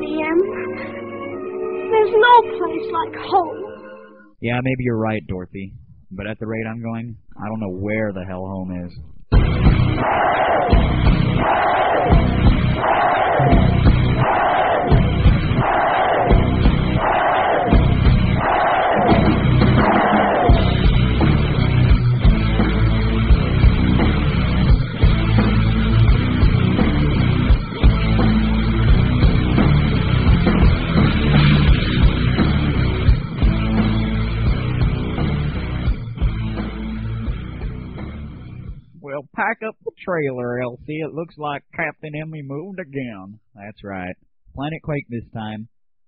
p.m. There's no place like home. Yeah, maybe you're right, Dorothy. But at the rate I'm going, I don't know where the hell home is. Well, pack up the trailer, Elsie. It looks like Captain Immy moved again. That's right. Planet Quake this time,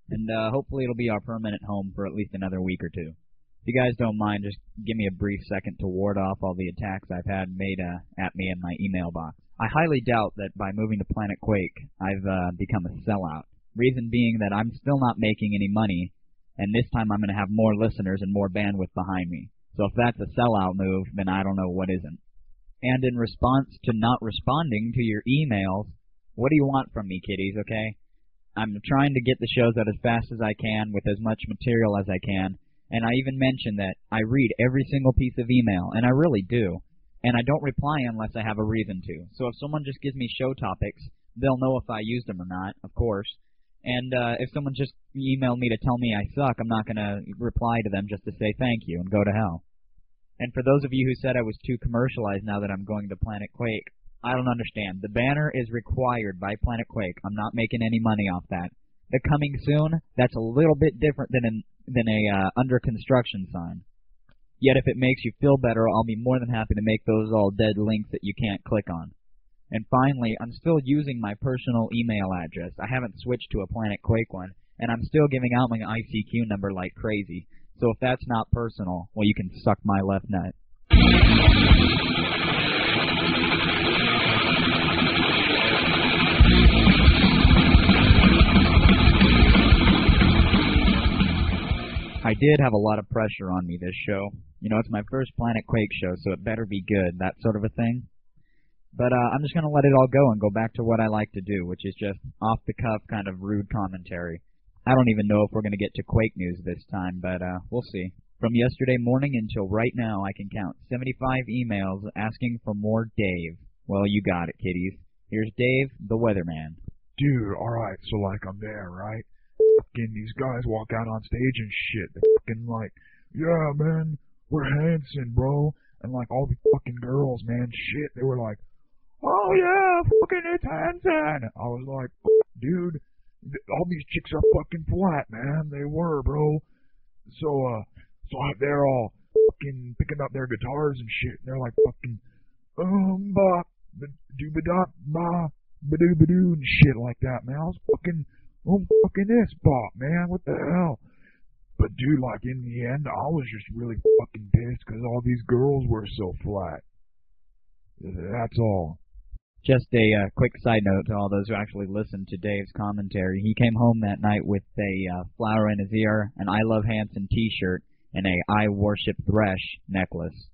and hopefully it'll be our permanent home for at least another week or two. If you guys don't mind, just give me a brief second to ward off all the attacks I've had made at me in my email box. I highly doubt that by moving to Planet Quake, I've become a sellout. Reason being that I'm still not making any money, and this time I'm going to have more listeners and more bandwidth behind me. So if that's a sellout move, then I don't know what isn't. And in response to not responding to your emails, what do you want from me, kiddies, okay? I'm trying to get the shows out as fast as I can with as much material as I can, and I even mentioned that I read every single piece of email, and I really do, and I don't reply unless I have a reason to. So if someone just gives me show topics, they'll know if I used them or not, of course. And if someone just emailed me to tell me I suck, I'm not going to reply to them just to say thank you and go to hell. And for those of you who said I was too commercialized now that I'm going to Planet Quake, I don't understand. The banner is required by Planet Quake. I'm not making any money off that. The coming soon, that's a little bit different than a under construction sign. Yet if it makes you feel better, I'll be more than happy to make those all dead links that you can't click on. And finally, I'm still using my personal email address. I haven't switched to a Planet Quake one, and I'm still giving out my ICQ number like crazy. So if that's not personal, well, you can suck my left nut. I did have a lot of pressure on me this show. You know, it's my first Planet Quake show, so it better be good, that sort of a thing. But I'm just going to let it all go and go back to what I like to do, which is just off-the-cuff kind of rude commentary. I don't even know if we're going to get to Quake news this time, but we'll see. From yesterday morning until right now, I can count 75 emails asking for more Dave. Well, you got it, kiddies. Here's Dave, the weatherman. Dude, alright, so like I'm there, right? Fucking these guys walk out on stage and shit. They're fucking like, yeah, man, we're Hanson, bro. And like all the fucking girls, man, shit, they were like, oh yeah, fucking it's Hanson. I was like, dude, all these chicks are fucking flat, man. They were, bro. So they're all fucking picking up their guitars and shit. And they're like fucking, ba, ba-doo-ba-da, ba, ba-doo-ba-doo, and shit like that, man. I was fucking, fucking this bop, man. What the hell? But dude, like in the end, I was just really fucking pissed because all these girls were so flat. That's all. Just a quick side note to all those who actually listened to Dave's commentary. He came home that night with a flower in his ear, an I Love Hanson t-shirt, and a I Worship Thresh necklace.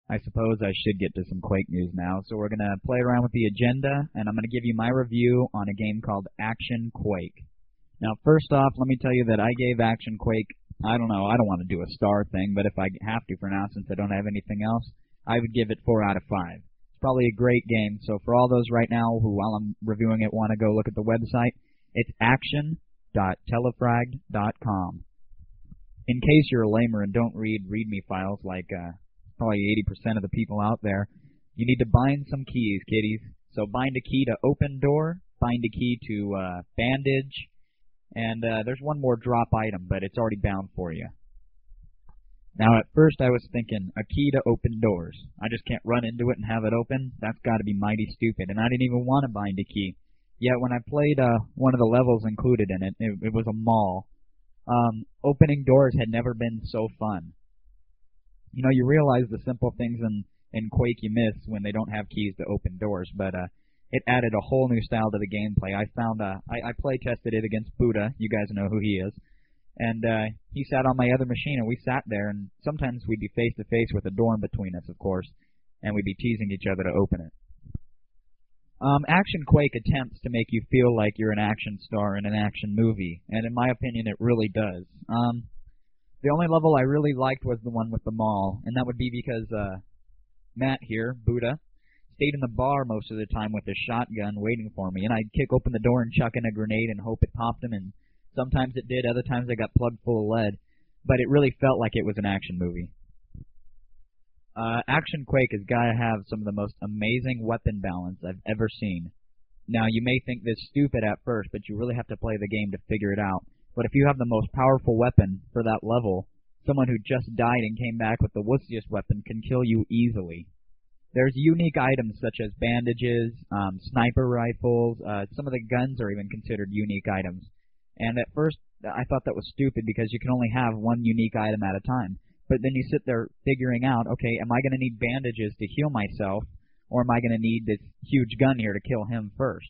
I suppose I should get to some Quake news now, so we're going to play around with the agenda, and I'm going to give you my review on a game called Action Quake. Now, first off, let me tell you that I gave Action Quake, I don't want to do a star thing, but if I have to for now, since I don't have anything else, I would give it 4 out of 5. Probably a great game, so for all those right now who, while I'm reviewing it, want to go look at the website, it's action.telefrag.com. In case you're a lamer and don't read README files like probably 80% of the people out there, you need to bind some keys, kiddies. So bind a key to open door, bind a key to bandage, and there's one more drop item, but it's already bound for you. Now, at first I was thinking, a key to open doors. I just can't run into it and have it open. That's got to be mighty stupid, and I didn't even want to bind a key. Yet when I played one of the levels included in it, it was a mall. Opening doors had never been so fun. You know, you realize the simple things in Quake you miss when they don't have keys to open doors, but it added a whole new style to the gameplay. I found I play tested it against Buddha. You guys know who he is. And he sat on my other machine, and we sat there, and sometimes we'd be face-to-face with a door in between us, of course, and we'd be teasing each other to open it. Action Quake attempts to make you feel like you're an action star in an action movie, and in my opinion, it really does. The only level I really liked was the one with the mall, and that would be because Matt here, Buddha, stayed in the bar most of the time with a shotgun waiting for me, and I'd kick open the door and chuck in a grenade and hope it popped him, and sometimes it did, other times I got plugged full of lead, but it really felt like it was an action movie. Action Quake has got to have some of the most amazing weapon balance I've ever seen. Now, you may think this stupid at first, but you really have to play the game to figure it out. But if you have the most powerful weapon for that level, someone who just died and came back with the wussiest weapon can kill you easily. There's unique items such as bandages, sniper rifles, some of the guns are even considered unique items. And at first, I thought that was stupid because you can only have one unique item at a time. But then you sit there figuring out, okay, am I going to need bandages to heal myself, or am I going to need this huge gun here to kill him first?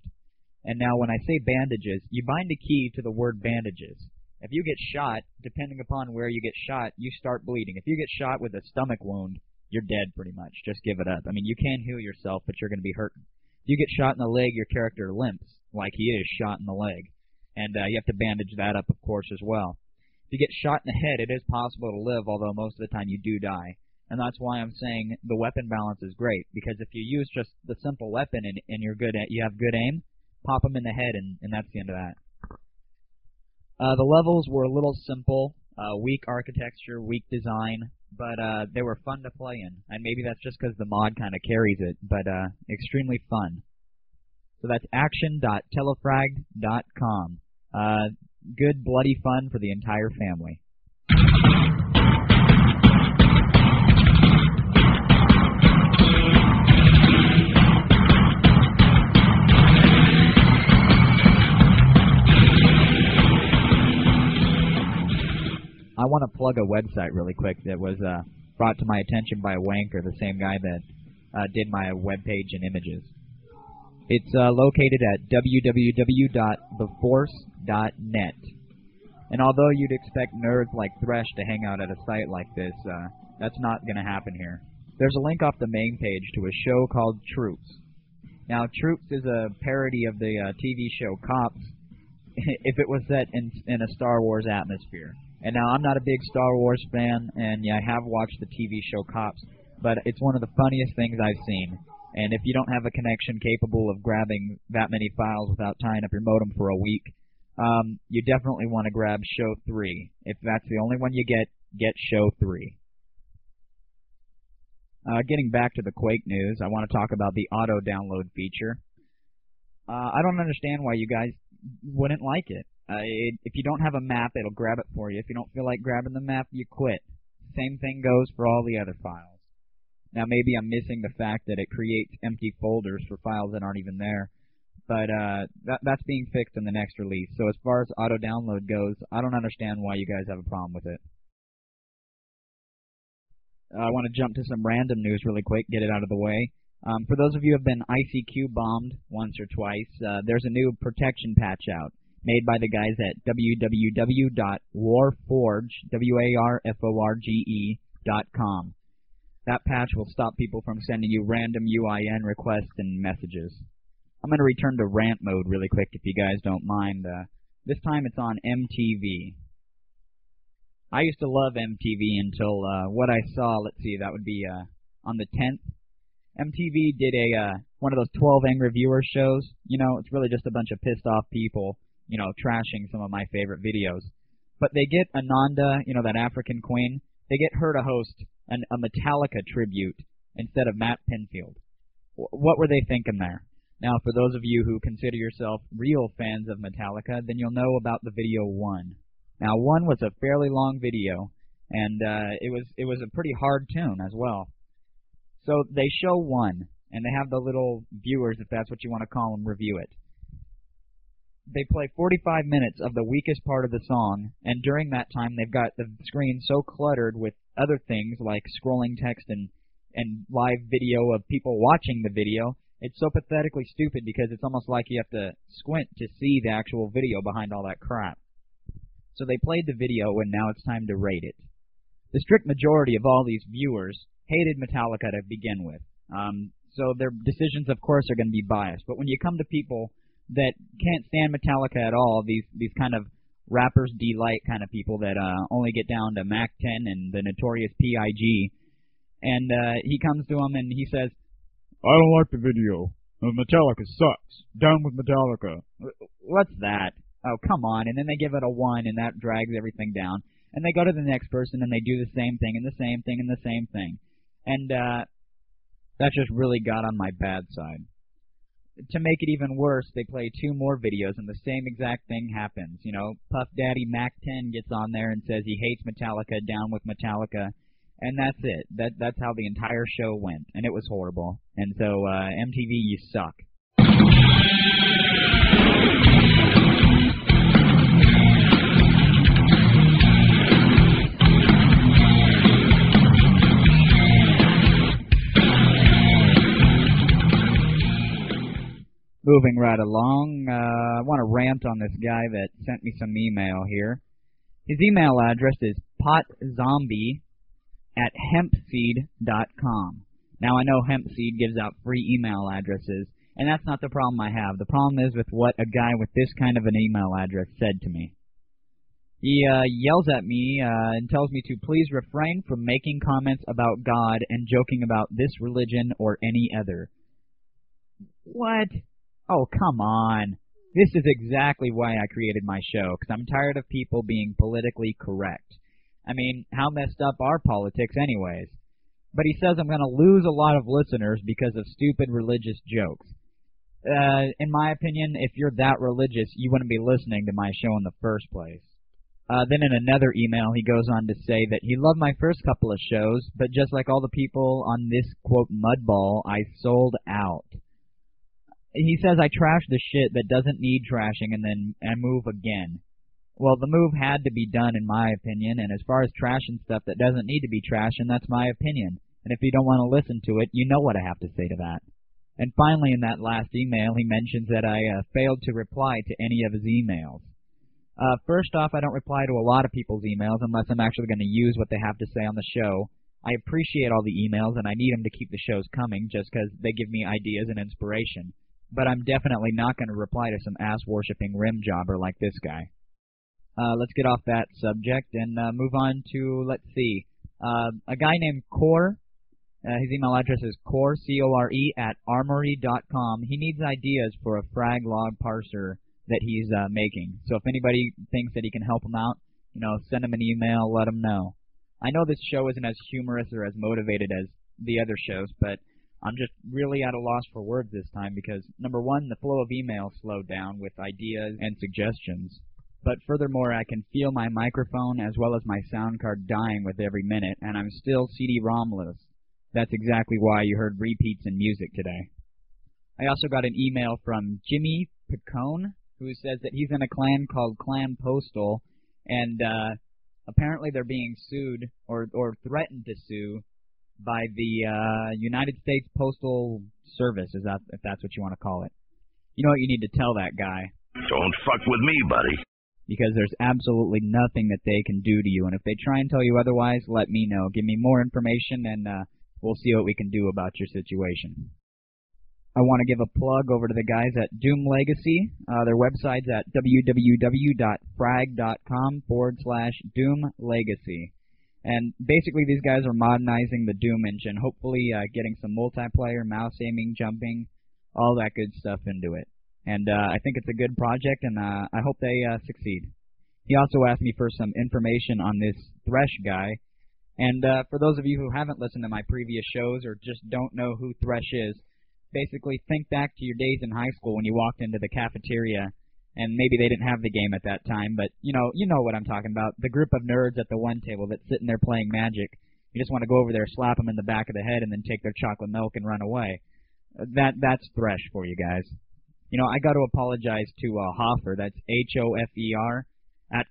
And now when I say bandages, you bind a key to the word bandages. If you get shot, depending upon where you get shot, you start bleeding. If you get shot with a stomach wound, you're dead pretty much. Just give it up. I mean, you can heal yourself, but you're going to be hurting. If you get shot in the leg, your character limps, like he is shot in the leg. And you have to bandage that up, of course, as well. If you get shot in the head, it is possible to live, although most of the time you do die. And that's why I'm saying the weapon balance is great, because if you use just the simple weapon and you have good aim, pop them in the head, and that's the end of that. The levels were a little simple, weak architecture, weak design, but they were fun to play in. And maybe that's just because the mod kind of carries it, but extremely fun. So that's action.telefrag.com. Good bloody fun for the entire family. I want to plug a website really quick that was brought to my attention by a wanker, the same guy that did my webpage and images. It's located at www.theforce.net. And although you'd expect nerds like Thresh to hang out at a site like this, that's not going to happen here. There's a link off the main page to a show called Troops. Now, Troops is a parody of the TV show Cops, if it was set in a Star Wars atmosphere. And now, I'm not a big Star Wars fan, and yeah, I have watched the TV show Cops, but it's one of the funniest things I've seen. And if you don't have a connection capable of grabbing that many files without tying up your modem for a week, you definitely want to grab Show 3. If that's the only one you get Show 3. Getting back to the Quake news, I want to talk about the auto-download feature. I don't understand why you guys wouldn't like it. If you don't have a map, it'll grab it for you. If you don't feel like grabbing the map, you quit. Same thing goes for all the other files. Now, maybe I'm missing the fact that it creates empty folders for files that aren't even there, but that's being fixed in the next release. So as far as auto-download goes, I don't understand why you guys have a problem with it. I want to jump to some random news really quick, get it out of the way. For those of you who have been ICQ bombed once or twice, there's a new protection patch out made by the guys at www.warforge.com. That patch will stop people from sending you random UIN requests and messages. I'm going to return to rant mode really quick if you guys don't mind. This time it's on MTV. I used to love MTV until what I saw, let's see, that would be on the 10th. MTV did one of those 12 Angry Viewers shows. You know, it's really just a bunch of pissed off people, you know, trashing some of my favorite videos. But they get Ananda, you know, that African queen, they get her to host a Metallica tribute instead of Matt Pinfield. What were they thinking there? Now, for those of you who consider yourself real fans of Metallica, then you'll know about the video 1. Now, 1 was a fairly long video, and it was a pretty hard tune as well. So they show 1, and they have the little viewers, if that's what you want to call them, review it. They play 45 minutes of the weakest part of the song, and during that time they've got the screen so cluttered with other things like scrolling text and live video of people watching the video. It's so pathetically stupid because it's almost like you have to squint to see the actual video behind all that crap. So they played the video, and now it's time to rate it. The strict majority of all these viewers hated Metallica to begin with. so their decisions, of course, are going to be biased. But when you come to people that can't stand Metallica at all, these kind of Rapper's Delight kind of people that only get down to Mac 10 and the notorious PIG, and he comes to them and he says, I don't like the video. Metallica sucks. Down with Metallica. What's that? Oh, come on. And then they give it a 1, and that drags everything down. And they go to the next person, and they do the same thing, and the same thing, and the same thing. And that just really got on my bad side. To make it even worse, they play 2 more videos, and the same exact thing happens. You know, Puff Daddy Mac 10 gets on there and says he hates Metallica, down with Metallica. And that's it. That's how the entire show went, and it was horrible. And so, MTV, you suck. Moving right along, I want to rant on this guy that sent me some email here. His email address is potzombie@hempseed.com. Now, I know Hempseed gives out free email addresses, and that's not the problem I have. The problem is with what a guy with this kind of an email address said to me. He yells at me and tells me to please refrain from making comments about God and joking about this religion or any other. What? Oh, come on. This is exactly why I created my show, because I'm tired of people being politically correct. I mean, how messed up are politics anyways? But he says I'm going to lose a lot of listeners because of stupid religious jokes. In my opinion, if you're that religious, you wouldn't be listening to my show in the first place. Then in another email, he goes on to say that he loved my first couple of shows, but just like all the people on this, quote, mudball, I sold out. He says I trash the shit that doesn't need trashing and then I move again. Well, the move had to be done in my opinion, and as far as trashing stuff that doesn't need to be trashed, that's my opinion. And if you don't want to listen to it, you know what I have to say to that. And finally, in that last email, he mentions that I failed to reply to any of his emails. First off, I don't reply to a lot of people's emails unless I'm actually going to use what they have to say on the show. I appreciate all the emails, and I need them to keep the shows coming just because they give me ideas and inspiration. But I'm definitely not going to reply to some ass-worshipping rim jobber like this guy. Let's get off that subject and move on to, let's see, a guy named Core. His email address is core, C-O-R-E, @armory.com. He needs ideas for a frag log parser that he's making. So if anybody thinks that he can help him out, you know, send him an email, let him know. I know this show isn't as humorous or as motivated as the other shows, but I'm just really at a loss for words this time because, number one, the flow of emails slowed down with ideas and suggestions. But furthermore, I can feel my microphone as well as my sound card dying with every minute, and I'm still CD-ROM-less. That's exactly why you heard repeats in music today. I also got an email from Jimmy Picone, who says that he's in a clan called Clan Postal, and apparently they're being sued or threatened to sue by the United States Postal Service, if that's what you want to call it. You know what you need to tell that guy? Don't fuck with me, buddy. Because there's absolutely nothing that they can do to you, and if they try and tell you otherwise, let me know. Give me more information, and we'll see what we can do about your situation. I want to give a plug over to the guys at Doom Legacy. Their website's at www.frag.com/Doom Legacy. And basically these guys are modernizing the Doom engine, hopefully getting some multiplayer, mouse aiming, jumping, all that good stuff into it. And I think it's a good project, and I hope they succeed. He also asked me for some information on this Thresh guy. And for those of you who haven't listened to my previous shows or just don't know who Thresh is, basically think back to your days in high school when you walked into the cafeteria, and maybe they didn't have the game at that time, but you know what I'm talking about. The group of nerds at the one table that's sitting there playing Magic. You just want to go over there, slap them in the back of the head, and then take their chocolate milk and run away. That's Thresh for you guys. You know, I got to apologize to Hofer, that's Hofer,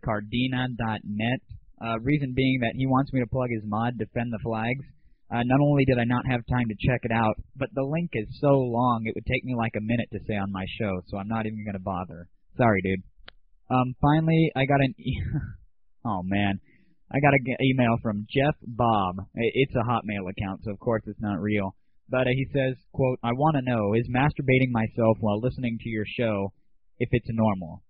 @cardina.net. Reason being that he wants me to plug his mod, Defend the Flags. Not only did I not have time to check it out, but the link is so long it would take me like a minute to say on my show, so I'm not even going to bother. Sorry, dude. Finally, I got an oh, man. I got an email from Jeff Bob. It's a Hotmail account, so of course it's not real. But he says, quote, I want to know, is masturbating myself while listening to your show if it's normal?